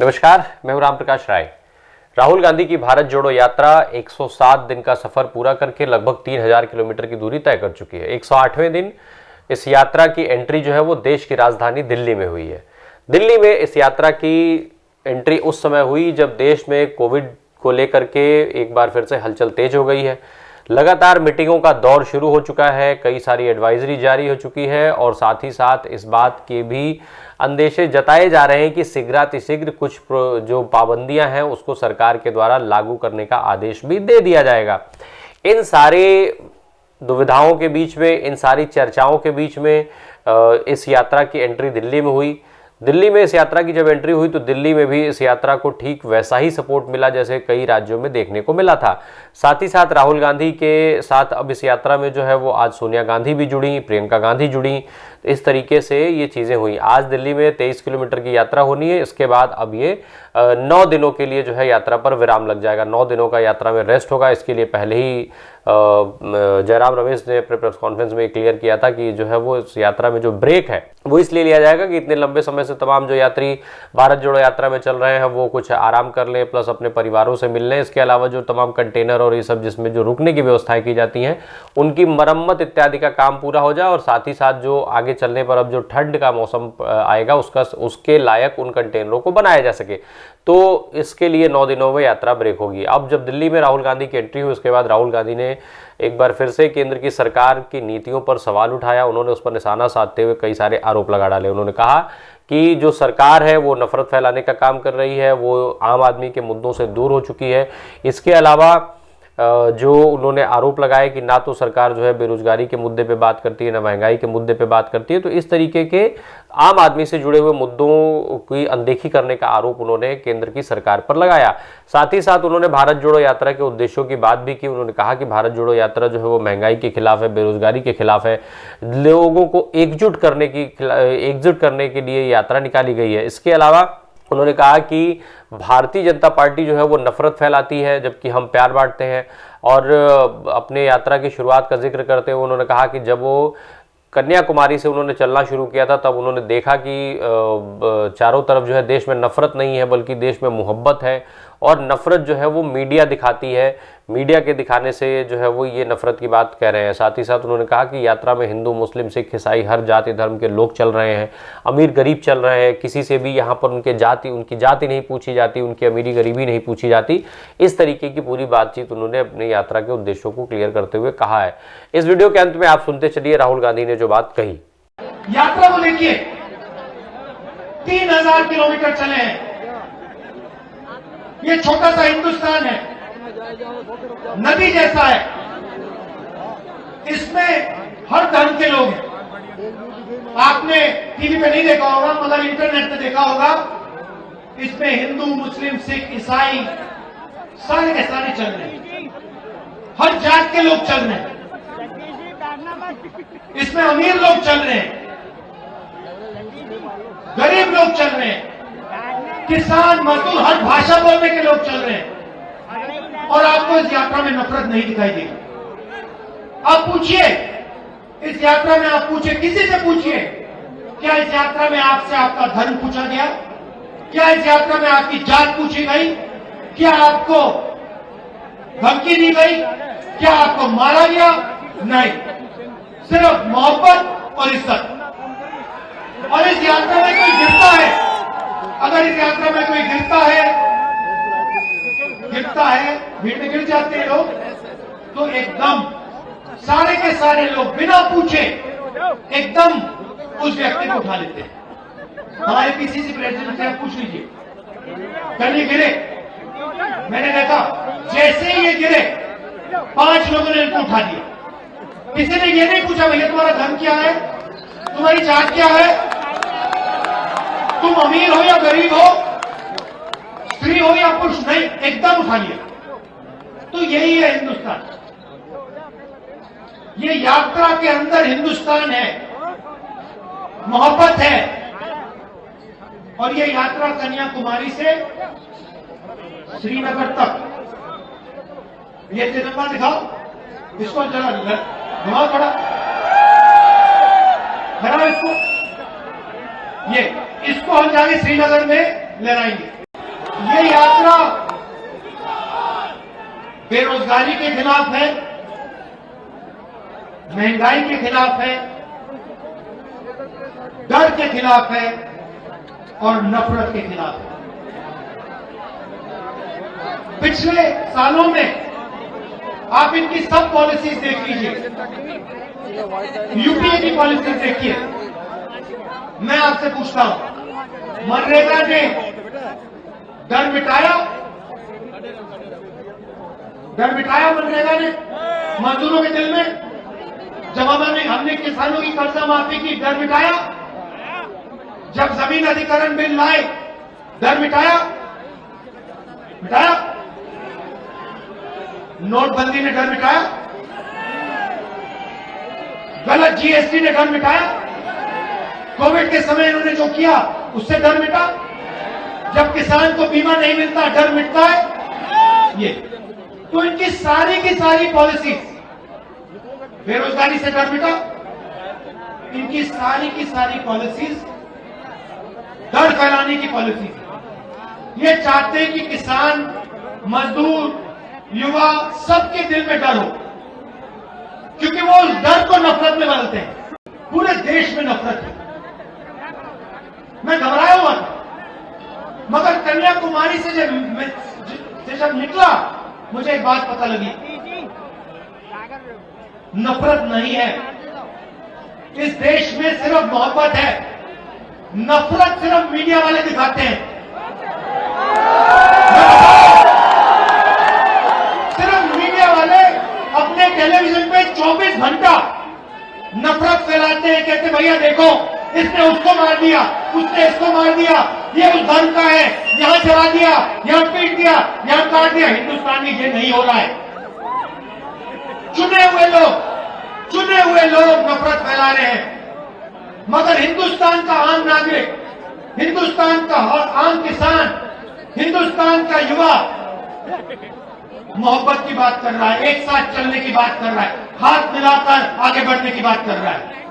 नमस्कार, मैं हूं राम प्रकाश राय। राहुल गांधी की भारत जोड़ो यात्रा 107 दिन का सफर पूरा करके लगभग 3000 किलोमीटर की दूरी तय कर चुकी है। 108वें दिन इस यात्रा की एंट्री जो है वो देश की राजधानी दिल्ली में हुई है। दिल्ली में इस यात्रा की एंट्री उस समय हुई जब देश में कोविड को लेकर के एक बार फिर से हलचल तेज हो गई है। लगातार मीटिंगों का दौर शुरू हो चुका है, कई सारी एडवाइजरी जारी हो चुकी है और साथ ही साथ इस बात के भी अंदेशे जताए जा रहे हैं कि शीघ्रातिशीघ्र कुछ जो पाबंदियां हैं उसको सरकार के द्वारा लागू करने का आदेश भी दे दिया जाएगा। इन सारे दुविधाओं के बीच में, इन सारी चर्चाओं के बीच में इस यात्रा की एंट्री दिल्ली में हुई। दिल्ली में इस यात्रा की जब एंट्री हुई तो दिल्ली में भी इस यात्रा को ठीक वैसा ही सपोर्ट मिला जैसे कई राज्यों में देखने को मिला था। साथ ही साथ राहुल गांधी के साथ अब इस यात्रा में जो है वो आज सोनिया गांधी भी जुड़ी, प्रियंका गांधी जुड़ी। इस तरीके से ये चीज़ें हुई। आज दिल्ली में 23 किलोमीटर की यात्रा होनी है। इसके बाद अब ये 9 दिनों के लिए जो है यात्रा पर विराम लग जाएगा। 9 दिनों का यात्रा में रेस्ट होगा। इसके लिए पहले ही जयराम रमेश ने अपने प्रेस कॉन्फ्रेंस में क्लियर किया था कि जो है वो इस यात्रा में जो ब्रेक है वो इसलिए लिया जाएगा कि इतने लंबे समय से तमाम जो यात्री भारत जोड़ो यात्रा में चल रहे हैं वो कुछ आराम कर लें, प्लस अपने परिवारों से मिल लें। इसके अलावा जो तमाम कंटेनर और ये सब जिसमें जो रुकने की व्यवस्थाएं की जाती हैं उनकी मरम्मत इत्यादि का काम पूरा हो जाए और साथ ही साथ जो आगे चलने पर अब जो ठंड का मौसम आएगा उसके लायक उन कंटेनरों को बनाया जा सके। तो इसके लिए 9 दिनों में यात्रा ब्रेक होगी। अब जब दिल्ली में राहुल गांधी की एंट्री हुई उसके बाद राहुल गांधी ने एक बार फिर से केंद्र की सरकार की नीतियों पर सवाल उठाया। उन्होंने उस पर निशाना साधते हुए कई सारे आरोप लगा डाले। उन्होंने कहा कि जो सरकार है वो नफरत फैलाने का काम कर रही है, वो आम आदमी के मुद्दों से दूर हो चुकी है। इसके अलावा जो उन्होंने आरोप लगाए कि ना तो सरकार जो है बेरोजगारी के मुद्दे पे बात करती है, ना महंगाई के मुद्दे पे बात करती है। तो इस तरीके के आम आदमी से जुड़े हुए मुद्दों की अनदेखी करने का आरोप उन्होंने केंद्र की सरकार पर लगाया। साथ ही साथ उन्होंने भारत जोड़ो यात्रा के उद्देश्यों की बात भी की। उन्होंने कहा कि भारत जोड़ो यात्रा जो है वो महंगाई के खिलाफ है, बेरोजगारी के खिलाफ है, लोगों को एकजुट करने के लिए यात्रा निकाली गई है। इसके अलावा उन्होंने कहा कि भारतीय जनता पार्टी जो है वो नफरत फैलाती है जबकि हम प्यार बांटते हैं। और अपने यात्रा की शुरुआत का जिक्र करते हुए उन्होंने कहा कि जब वो कन्याकुमारी से उन्होंने चलना शुरू किया था तब उन्होंने देखा कि चारों तरफ जो है देश में नफरत नहीं है बल्कि देश में मोहब्बत है। और नफरत जो है वो मीडिया दिखाती है, मीडिया के दिखाने से जो है वो ये नफरत की बात कह रहे हैं। साथ ही साथ उन्होंने कहा कि यात्रा में हिंदू, मुस्लिम, सिख, ईसाई हर जाति धर्म के लोग चल रहे हैं, अमीर गरीब चल रहे हैं। किसी से भी यहाँ पर उनकी जाति नहीं पूछी जाती, उनकी अमीरी गरीबी नहीं पूछी जाती। इस तरीके की पूरी बातचीत उन्होंने अपनी यात्रा के उद्देश्यों को क्लियर करते हुए कहा है। इस वीडियो के अंत में आप सुनते चलिए राहुल गांधी ने जो बात कही। यात्रा को देखिए, 3000 किलोमीटर चले हैं। ये छोटा सा हिंदुस्तान है, नदी जैसा है। इसमें हर धर्म के लोग हैं। आपने टीवी पे नहीं देखा होगा मगर इंटरनेट पे देखा होगा। इसमें हिंदू, मुस्लिम, सिख, ईसाई सारे के सारे चल रहे हैं। हर जात के लोग चल रहे हैं। इसमें अमीर लोग चल रहे हैं, गरीब लोग चल रहे हैं, किसान, मजदूर, हर भाषा बोलने के लोग चल रहे हैं। और आपको इस यात्रा में नफरत नहीं दिखाई देगी। आप पूछिए, इस यात्रा में आप पूछिए, किसी से पूछिए, क्या इस यात्रा में आपसे आपका धर्म पूछा गया? क्या इस यात्रा में आपकी जात पूछी गई? क्या आपको धमकी दी गई? क्या आपको मारा गया? नहीं, सिर्फ मोहब्बत और इज्जत। और इस यात्रा में कोई गिरता है, अगर इस यात्रा में कोई गिरता है, भीड़ में गिर जाते हैं लोग, तो एकदम सारे के सारे लोग बिना पूछे एकदम उस व्यक्ति को उठा लेते हैं। हमारे पीसीसी प्रेसिडेंट से आप पूछ लीजिए, कल ये गिरे, मैंने देखा जैसे ही ये गिरे 5 लोगों ने इनको उठा दिया। किसी ने ये नहीं पूछा भैया तुम्हारा धर्म क्या है, तुम्हारी जात क्या है, तुम अमीर हो या गरीब हो, स्त्री हो या पुरुष, नहीं, एकदम उठा लिया। तो यही है हिंदुस्तान। ये यात्रा के अंदर हिंदुस्तान है, मोहब्बत है। और ये यात्रा कन्याकुमारी से श्रीनगर तक, ये तिरंगा दिखाओ, इसको जरा घुमाओ, थोड़ा खड़ा इसको, ये इसको हम जाके श्रीनगर में लहराएंगे। ये यात्रा बेरोजगारी के खिलाफ है, महंगाई के खिलाफ है, डर के खिलाफ है और नफरत के खिलाफ है। पिछले सालों में आप इनकी सब पॉलिसीज देख लीजिए, यूपीए की पॉलिसीज देखिए। मैं आपसे पूछता हूं, मनरेगा ने डर मिटाया? डर मिटाया मनरेगा ने मजदूरों के दिल में? जब हमने किसानों की कर्जा माफी की, डर मिटाया? जब जमीन अधिग्रहण बिल लाए, डर मिटाया? मिटाया? नोटबंदी ने डर मिटाया? गलत जीएसटी ने डर मिटाया? कोविड के समय इन्होंने जो किया उससे डर मिटा? जब किसान को बीमा नहीं मिलता डर मिटता है? ये तो इनकी सारी की सारी पॉलिसीज, बेरोजगारी से डर मिटा? इनकी सारी की सारी पॉलिसीज डर फैलाने की पॉलिसीज। ये चाहते हैं कि किसान, मजदूर, युवा सबके दिल में डर हो, क्योंकि वो उस डर को नफरत में बदलते हैं। पूरे देश में नफरत है। मैं घबराया हुआ था, मगर कन्याकुमारी से जब निकला मुझे एक बात पता लगी, नफरत नहीं है इस देश में, सिर्फ मोहब्बत है। नफरत सिर्फ मीडिया वाले दिखाते हैं। सिर्फ मीडिया वाले अपने टेलीविजन पे 24 घंटा नफरत फैलाते हैं, कहते भैया देखो इसने उसको मार दिया, उसने इसको मार दिया, ये उस धर्म का है, यहां चला दिया, यहां पीट दिया, यहां काट दिया। हिंदुस्तान में ये नहीं हो रहा है। चुने हुए लोग नफरत फैला रहे हैं, मगर हिंदुस्तान का आम नागरिक, हिंदुस्तान का आम किसान, हिंदुस्तान का युवा मोहब्बत की बात कर रहा है, एक साथ चलने की बात कर रहा है, हाथ मिलाकर आगे बढ़ने की बात कर रहा है।